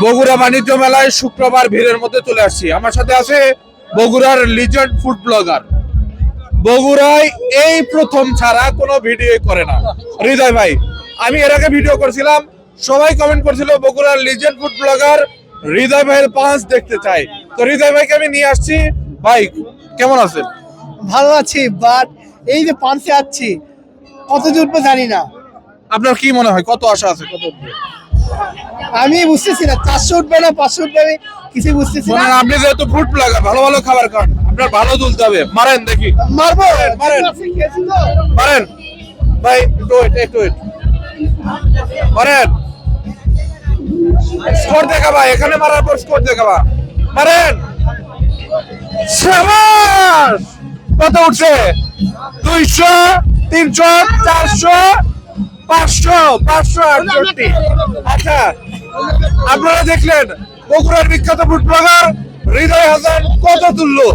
বগুড়া বাণিজ্য মেলায় শুক্রবার ভিড়ের মধ্যে চলে আসছি। আমার সাথে আছে বগুড়ার লিজেন্ড ফুড ব্লগার। বগুড়ায় এই প্রথম ছাড়া কোনো ভিডিও করে না হৃদয় ভাই। আমি এর আগে ভিডিও করছিলাম, সবাই কমেন্ট করছিল বগুড়ার লিজেন্ড ফুড ব্লগার হৃদয় ভাইয়ের পাঁচ দেখতে চাই। তো হৃদয় ভাইকে আমি নিয়ে আসছি। ভাই কেমন আছেন? ভালো আছি, বাট এই যে পাঁচে আছি কত উঠবো জানি না। আপনার কি মনে হয় কত আশা আছে, কত উঠবে? আমি বুঝতেছি না 400 উঠবে না 500 উঠবে, আমি কিছু বুঝতেছি না। আপনি যেহেতু ফুড ব্লগার, ভালো ভালো খাবার খান, আপনার ভালো তুলতে হবে। মারেন দেখি, মারবো মারেন। মারেন ভাই, একটু wait, একটু wait। মারেন, স্কোর দেখাবা, এখানে মারার পর স্কোর দেখাবা। মারেন, শাবাশ! কত উঠছে? 200, 300, 400, 500, 568। আচ্ছা, আপনারা দেখলেন বগুড়ার বিখ্যাত ফুড ব্লগার হৃদয় হাসান কত তুললো।